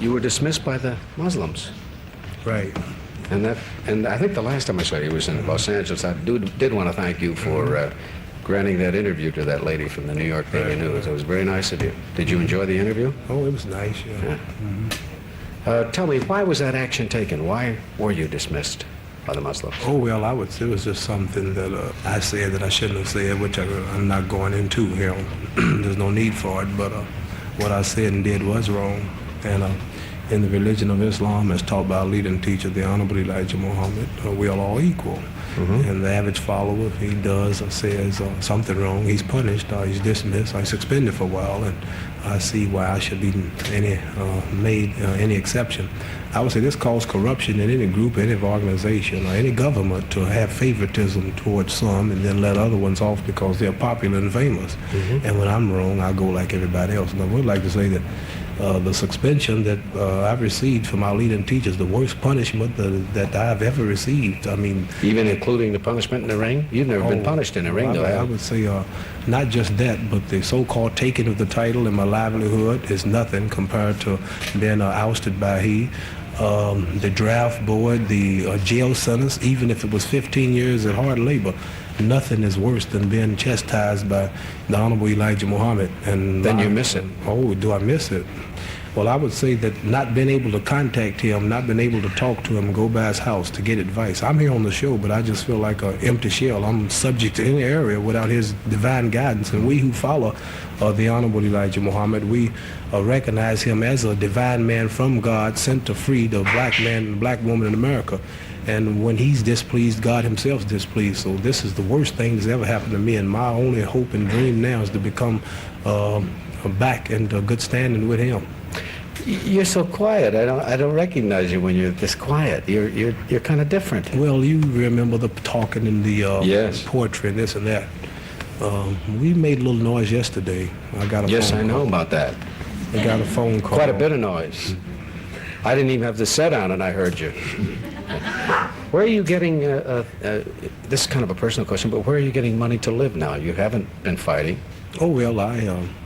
you were dismissed by the Muslims. Right. And I think the last time I saw you was in Los Angeles. I did want to thank you for granting that interview to that lady from the New York Daily News. It was very nice of you. Did you enjoy the interview? Oh, it was nice, yeah. Tell me, why was that action taken? Why were you dismissed by the Muslims? Oh, well, I would say it was just something that I said that I shouldn't have said, which I'm not going into here. There's no need for it, but what I said and did was wrong. And in the religion of Islam, as taught by our leading teacher, the Honorable Elijah Muhammad, we are all equal. And the average follower, if he does or says something wrong, he's punished, he's dismissed, he's suspended for a while, and I see why I should be made any exception. I would say this caused corruption in any group, any organization, or any government to have favoritism towards some and then let other ones off because they're popular and famous. And when I'm wrong, I go like everybody else. And I would like to say that the suspension that I've received from our leading teachers, the worst punishment that I've ever received. I mean, even including the punishment in the ring? You've never been punished in the ring, though. I would say not just that, but the so-called taking of the title and my livelihood is nothing compared to being ousted by the draft board, the jail sentence, even if it was 15 years at hard labor. Nothing is worse than being chastised by the Honorable Elijah Muhammad. And then you miss it. Oh, do I miss it? Well, I would say that not being able to contact him, not being able to talk to him, go by his house to get advice. I'm here on the show, but I just feel like an empty shell. I'm subject to any area without his divine guidance. And we who follow the Honorable Elijah Muhammad, we recognize him as a divine man from God sent to free the black man and black woman in America. And when he's displeased, God himself is displeased. So this is the worst thing that's ever happened to me. And my only hope and dream now is to become back in good standing with him. You're so quiet. I don't recognize you when you're this quiet. You're kind of different. Well, you remember the talking in the yes. poetry and this and that. We made a little noise yesterday. I got a yes, phone I know call. about that. I got a phone call. Quite a bit of noise. I didn't even have the set on, and I heard you. Where are you getting? This is kind of a personal question, but where are you getting money to live now? You haven't been fighting. Oh, well,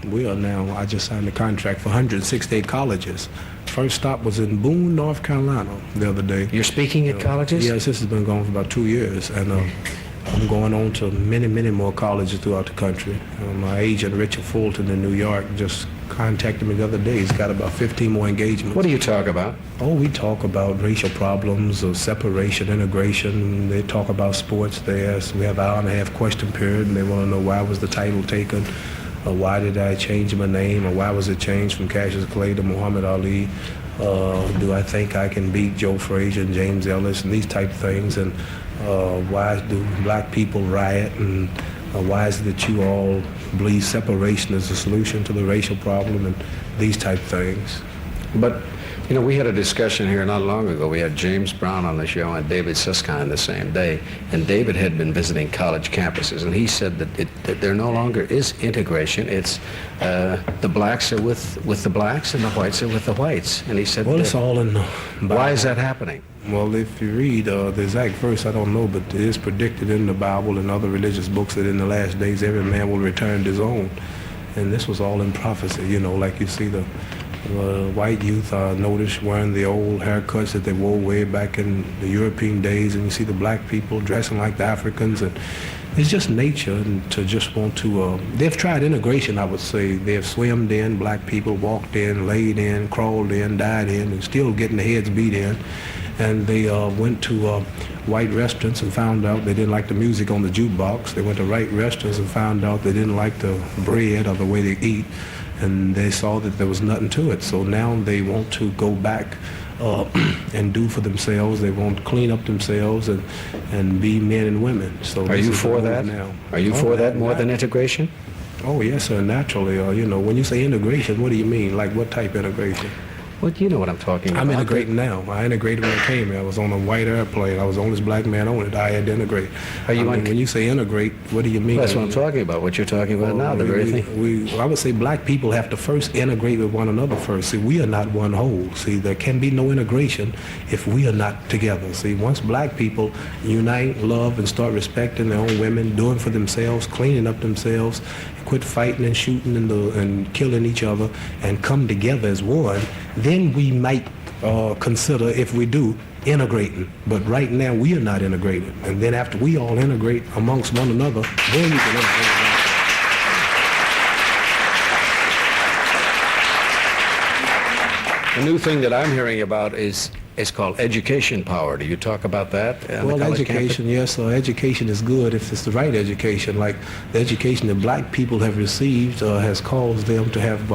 we are now, I just signed a contract for 168 colleges. First stop was in Boone, North Carolina the other day. You're speaking at colleges? Yes, this has been going for about 2 years, and I'm going on to many, many more colleges throughout the country. My agent, Richard Fulton in New York, just contacted me the other day. He's got about 15 more engagements. What do you talk about? Oh, we talk about racial problems, separation, integration. They talk about sports. They ask, we have an hour-and-a-half question period, and they want to know why was the title taken, or why did I change my name, or why was it changed from Cassius Clay to Muhammad Ali? Do I think I can beat Joe Frazier and James Ellis, and these type of things, and why do black people riot, and why is it that you all believe separation is the solution to the racial problem, and these type of things. But, you know, we had a discussion here not long ago. We had James Brown on the show and David Susskind the same day, and David had been visiting college campuses, and he said that there no longer is integration. It's the blacks are with the blacks and the whites are with the whites. And he said, well, it's all in the Bible. Why is that happening? Well, if you read the exact verse, I don't know, but it is predicted in the Bible and other religious books that in the last days every man will return to his own. And this was all in prophecy, you know, like you see the white youth notice wearing the old haircuts that they wore way back in the European days, and you see the black people dressing like the Africans, and it's just nature and to just want to, they've tried integration, I would say. They've swimmed in, black people walked in, laid in, crawled in, died in, and still getting their heads beat in. And they went to white restaurants and found out they didn't like the music on the jukebox. They went to white restaurants and found out they didn't like the bread or the way they eat. And they saw that there was nothing to it. So now they want to go back and do for themselves. They want to clean up themselves and be men and women. So are you for that now? Are you for that more than integration? Oh, yes, sir, naturally. You know, when you say integration, what do you mean? Like what type of integration? Well, you know what I'm talking about. I'm integrating now. I integrated when I came here. I was on a white airplane. I was the only black man on it. I had to integrate. When you say integrate, what do you mean? That's what I'm talking about. What you're talking about now, the very thing. I would say black people have to first integrate with one another first. See, we are not one whole. See, there can be no integration if we are not together. See, once black people unite, love, and start respecting their own women, doing for themselves, cleaning up themselves, quit quit fighting and shooting and killing each other and come together as one, then we might consider, if we do, integrating. But right now we are not integrated. And then after we all integrate amongst one another, then we can integrate. The new thing that I'm hearing about is called education power. Do you talk about that? Well, education, yes. Education is good if it's the right education. Like the education that black people have received has caused them to have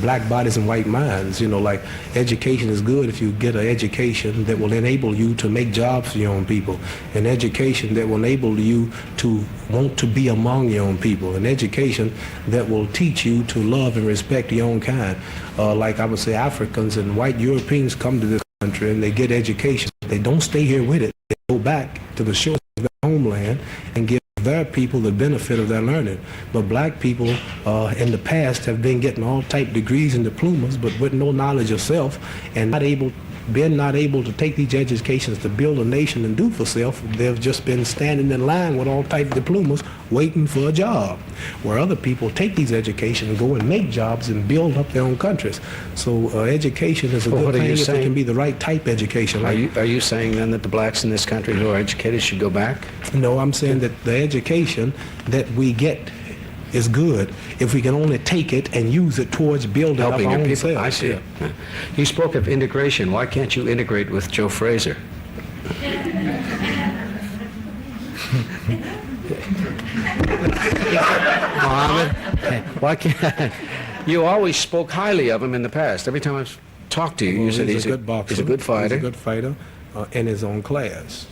black bodies and white minds. You know, like education is good if you get an education that will enable you to make jobs for your own people, an education that will enable you to want to be among your own people, an education that will teach you to love and respect your own kind. Like I would say, Africans and white Europeans come to this country and they get education. They don't stay here with it. They go back to the shores of their homeland and give their people the benefit of their learning. But black people in the past have been getting all type degrees and diplomas, but with no knowledge of self, and not able to take these educations to build a nation and do for self. They've just been standing in line with all type of diplomas waiting for a job, where other people take these educations and go and make jobs and build up their own countries. So education is a good thing if it can be the right type education. Are you saying then that the blacks in this country who are educated should go back? No, I'm saying that the education that we get is good if we can only take it and use it towards building Helping up our your own people. selves. I see. Yeah. You spoke of integration. Why can't you integrate with Joe Frazier? Mohammed, why can't you always spoke highly of him in the past? Every time I've talked to you, you said he's a good boxer. He's a good fighter. He's a good fighter in his own class.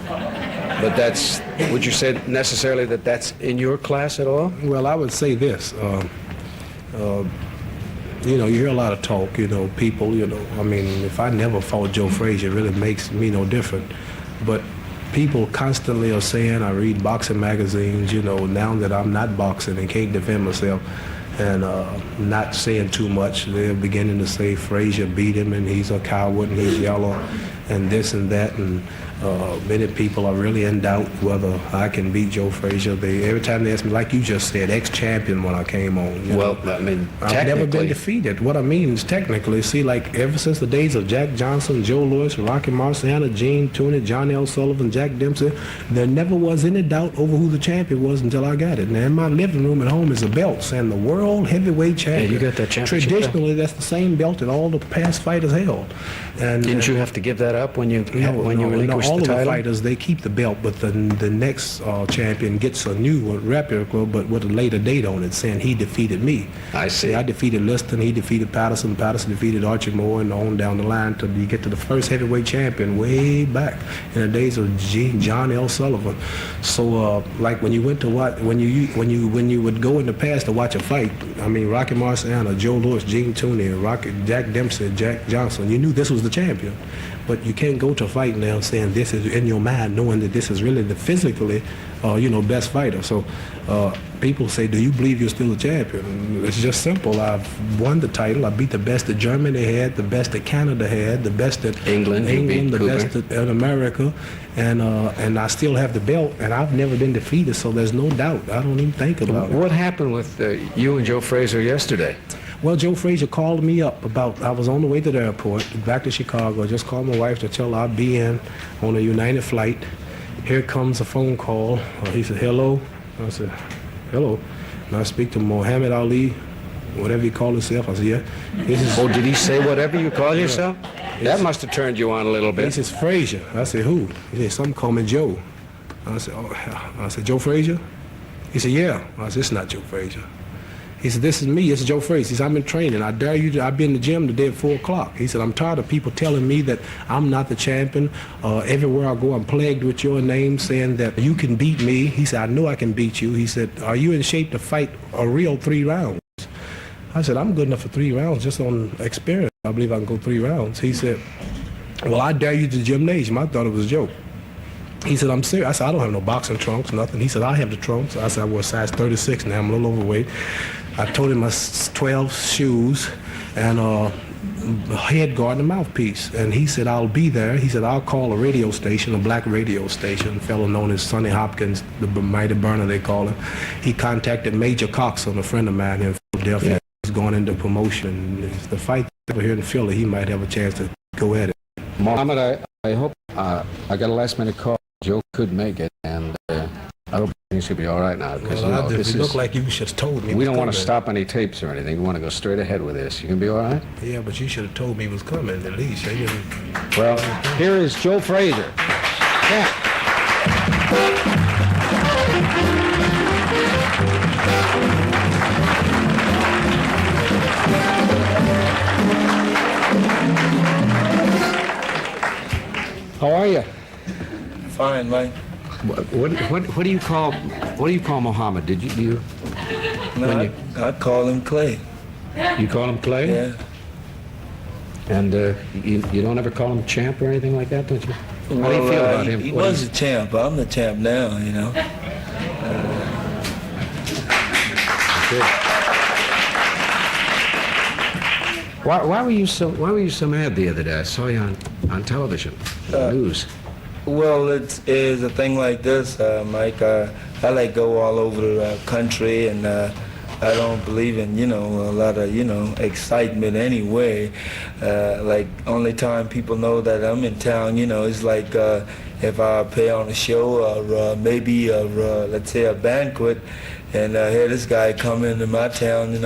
But would you say necessarily that that's in your class at all? Well, I would say this. You know, you hear a lot of talk, you know, people, you know, I mean, if I never fought Joe Frazier, it really makes me no different. But people constantly are saying, I read boxing magazines, you know, now that I'm not boxing and can't defend myself and not saying too much, they're beginning to say Frazier beat him and he's a coward and he's yellow and this and that, and many people are really in doubt whether I can beat Joe Frazier. Every time they ask me, like you just said, ex-champion when I came on. Well, I mean, I've never been defeated. What I mean is technically, see, like ever since the days of Jack Johnson, Joe Louis, Rocky Marciano, Gene Tooney, John L. Sullivan, Jack Dempsey, there never was any doubt over who the champion was until I got it. Now, in my living room at home is a belt saying the world heavyweight champion. Yeah, you got that championship. Traditionally, that's the same belt that all the past fighters held. And didn't you have to give that up when you relinquished all the of title? the fighters, they keep the belt, but the next champion gets a new replica, but with a later date on it, saying he defeated me. I see. I defeated Liston, he defeated Patterson, Patterson defeated Archie Moore, and on down the line till you get to the first heavyweight champion way back in the days of John L. Sullivan. So, like when you went to watch, when you would go in the past to watch a fight, I mean Rocky Marciano, Joe Louis, Gene Tooney, Jack Dempsey, Jack Johnson, you knew this was the champion. But you can't go to a fight now saying this is in your mind, knowing that this is really the physically, best fighter. So people say, do you believe you're still a champion? It's just simple. I've won the title. I beat the best that Germany had, the best that Canada had, the best that England the best in America, and I still have the belt, and I've never been defeated, so there's no doubt. I don't even think about it. What happened with you and Joe Frazier yesterday? Well, Joe Frazier called me up I was on the way to the airport, back to Chicago. I just called my wife to tell her I'd be in on a United flight. Here comes a phone call. He said, hello. I said, hello. And I speak to Muhammad Ali, whatever you call himself. I said, yeah. Oh, did he say whatever you call yourself? That must have turned you on a little bit. He says, Frazier. I said, who? He said, some call me Joe. I said, oh. I said, Joe Frazier? He said, yeah. I said, it's not Joe Frazier. He said, this is me, it's Joe Frazier. He said, I'm in training. I dare you I've been in the gym today at 4 o'clock. He said, I'm tired of people telling me that I'm not the champion. Everywhere I go, I'm plagued with your name saying that you can beat me. He said, I know I can beat you. He said, are you in shape to fight a real 3 rounds? I said, I'm good enough for 3 rounds just on experience. I believe I can go 3 rounds. He said, well, I dare you to the gymnasium. I thought it was a joke. He said, I'm serious. I said, I don't have no boxing trunks, nothing. He said, I have the trunks. I said, I wear size 36 now. I'm a little overweight. I told him my 12 shoes, and head guard and mouthpiece. And he said, I'll be there. He said, I'll call a radio station, a black radio station, a fellow known as Sonny Hopkins, the mighty burner they call him. He contacted Major Coxon, a friend of mine here in Philadelphia. Yeah. He's going into promotion. The fight over here in Philly, he might have a chance to go at it. Muhammad, I hope, I got a last minute call. Joe could make it, and I hope things should be all right now. Because well, it looked like you should have told me. We don't want to stop any tapes or anything. We want to go straight ahead with this. You can be all right? Yeah, but you should have told me he was coming at least. Well, here is Joe Frazier. Yeah. How are you? Fine, Mike. What do you call Muhammad? Did you? No, I call him Clay. You call him Clay? Yeah. And you don't ever call him champ or anything like that, don't you? Well, How do you feel about him? He was a champ. I'm the champ now, you know. Why were you so mad the other day? I saw you on television, news. Well, it is a thing like this, Mike. I like go all over the country, and I don't believe in, a lot of, excitement anyway. Like, only time people know that I'm in town, is like if I play on a show or maybe, let's say, a banquet, and here this guy come into my town,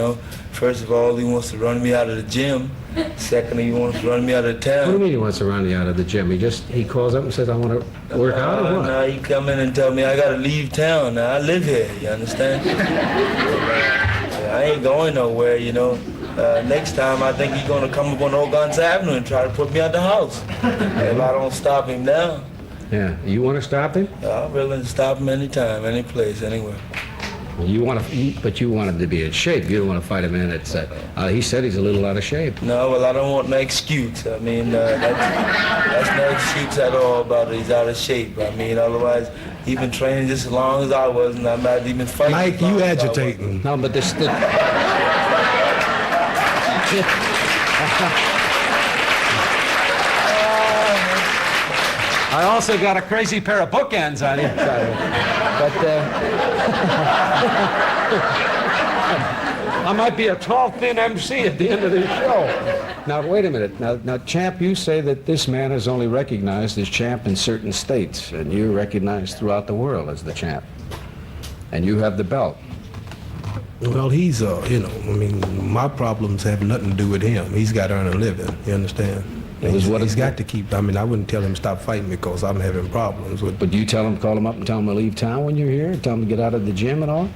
First of all, he wants to run me out of the gym. Secondly, he wants to run me out of town. What do you mean he wants to run you out of the gym? He calls up and says, I want to work out or what? No, he come in and tell me I got to leave town. Now, I live here, you understand? I ain't going nowhere, Next time, I think he's going to come up on Old Guns Avenue and try to put me out the house. If I don't stop him now. Yeah. You want to stop him? I'm willing to stop him anytime, any place, anywhere. But you want him to be in shape. You don't want to fight him in. He said he's a little out of shape. No, well, I don't want no excuse. I mean, that's no excuse at all about it. He's out of shape. I mean, otherwise, he's been training just as long as I was, and I'm not even fighting. Mike, you agitating. No, but this... I also got a crazy pair of bookends on each side. But I might be a tall, thin MC at the end of the show. Now, wait a minute. Now, champ, you say that this man is only recognized as champ in certain states, and you're recognized throughout the world as the champ. And you have the belt. Well, he's, my problems have nothing to do with him. He's got to earn a living, you understand? He's got to keep, I wouldn't tell him to stop fighting because I'm having problems with... But do you call him up and tell him to leave town when you're here? Tell him to get out of the gym and all?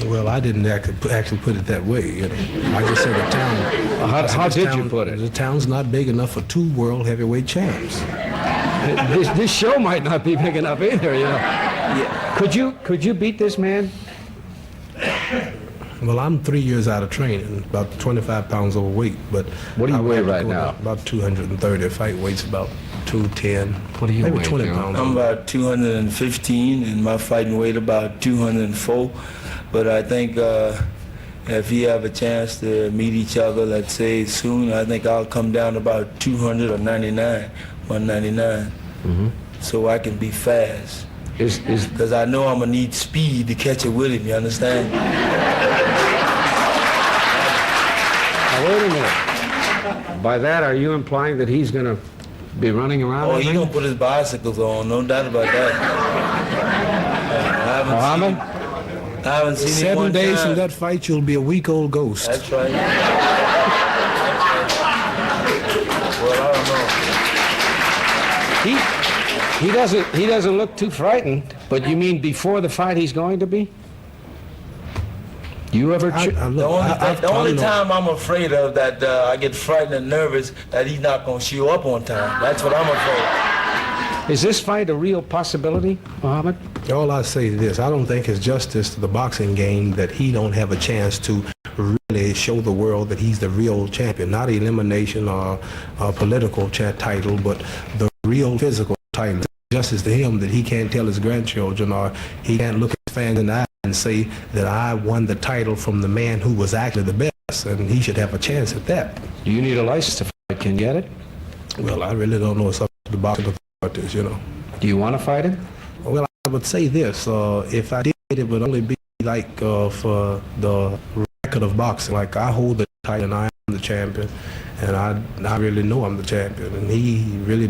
Well, I didn't actually put it that way, I just said the town... How did you put it? The town's not big enough for 2 world heavyweight champs. This show might not be big enough either, Yeah. Could you beat this man? Well, I'm 3 years out of training, about 25 pounds overweight, but... What do you weigh right now? About 230. Fight weight's about 210. What do you maybe weigh, 20 Joe? pounds. I'm about 215, and my fighting weight about 204. But I think if we have a chance to meet each other, let's say soon, I think I'll come down to about 200 or 199, so I can be fast. Because I know I'm going to need speed to catch it with him, you understand? Now, wait a minute. By that, are you implying that he's going to be running around? Oh, he's going to put his bicycles on, no doubt about that. Muhammad? I haven't seen him 7 one days time. from that fight, you'll be a week-old ghost. That's right. Well, I don't know. He doesn't look too frightened, but you mean before the fight he's going to be? You ever... The only time I'm afraid of that I get frightened and nervous that he's not going to show up on time. That's what I'm afraid of. Is this fight a real possibility, Muhammad? All I say is this. I don't think it's justice to the boxing game that he don't have a chance to really show the world that he's the real champion. Not elimination or a political title, but the real physical title. Justice to him that he can't tell his grandchildren or he can't look his fans in the eye and say that I won the title from the man who was actually the best. and he should have a chance at that. Do you need a license to fight? Can you get it? Well, I really don't know. It's up to the boxing authorities, you know. Do you want to fight him? Well, I would say this. If I did, it would only be like for the record of boxing. Like, I hold the title and I am the champion, and I really know I'm the champion. And he really,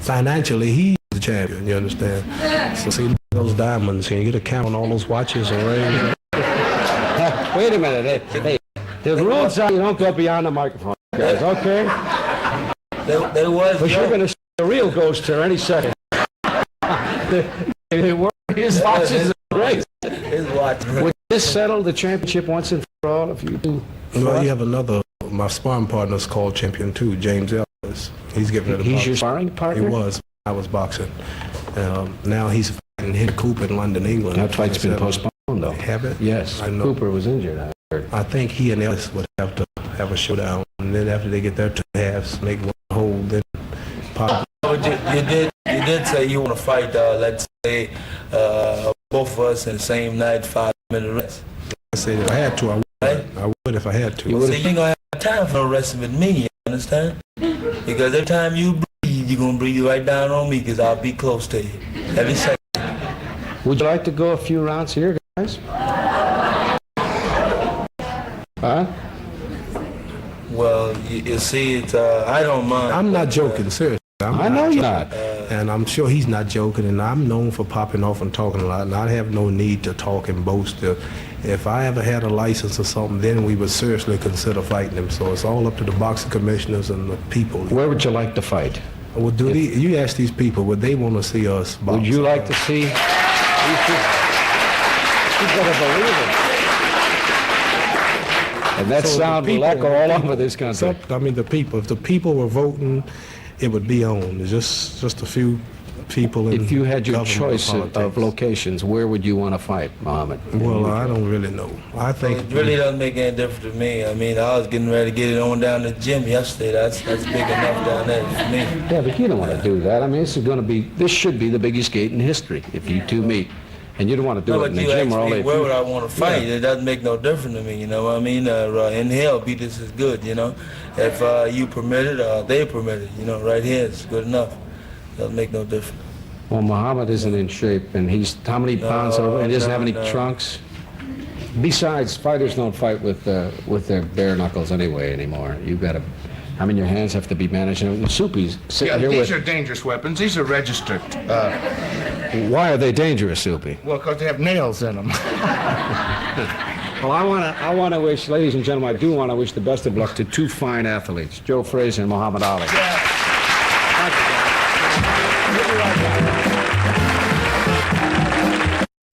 financially, he's the champion, you understand? So see those diamonds, can you get a count on all those watches or rings? Wait a minute. Hey, the rules are you don't go beyond the microphone, guys, okay? There was But you're going to see a real ghost here any second. His watches are great. his watch. Would this settle the championship once and for all if you do? Well, you have another, my sparring partner's called Champion 2, James Ellis. He's giving it a He's box. your sparring partner? He was. I was boxing. Now he's fighting Hit Cooper in London, England. That fight's been postponed, though. Have it? Yes. I know. Cooper was injured, I heard. I think he and Ellis would have to have a showdown, and then after they get their two halves, make one whole, then pop. You did say you want to fight, let's say, both of us in the same night, 5-minute rest. I said if I had to, I would. Right? I would if I had to. So you ain't gonna have time for no wrestling with me, you understand? Because every time you breathe, you're gonna breathe right down on me, because I'll be close to you. Every second. Would you like to go a few rounds here, guys? Huh? Well, you see, it's, I don't mind. I'm not joking, seriously. I know you're not. And I'm sure he's not joking, and I'm known for popping off and talking a lot, and I have no need to talk and boast. If I ever had a license or something, then we would seriously consider fighting him. So it's all up to the boxing commissioners and the people. Where would you like to fight? Well, you ask these people, would they want to see us box? Would you like to see? You better believe it. And that So sound the will people- echo all over this country. I mean, the people. If the people were voting, it would be on. It's just a few people in If you had your government choice of politics. locations, where would you want to fight, Muhammad? Well, I don't really know. I think It really doesn't make any difference to me. I mean, I was getting ready to get it on down to the gym yesterday. That's big enough down there for me. Yeah, but you don't want to do that. I mean, this should be the biggest gate in history if you two meet. And you don't want to do No, it in but the you gym asked or all me day. where would I want to fight. Yeah. It doesn't make no difference to me, you know what I mean? In hell, be this is good, you know? If you permit it, they permit it, you know? Right here, it's good enough. Doesn't make no difference. Well, Muhammad isn't in shape, and he's how many pounds over? And he doesn't have any no. trunks. Besides, fighters don't fight with their bare knuckles anyway anymore. You've got to. I mean, your hands have to be managed. And Soupy's sitting here These with. are dangerous weapons. These are registered. Why are they dangerous, Soupy? Well, because they have nails in them. Well, I want to wish, ladies and gentlemen, I do want to wish the best of luck to two fine athletes, Joe Frazier and Muhammad Ali. Yeah.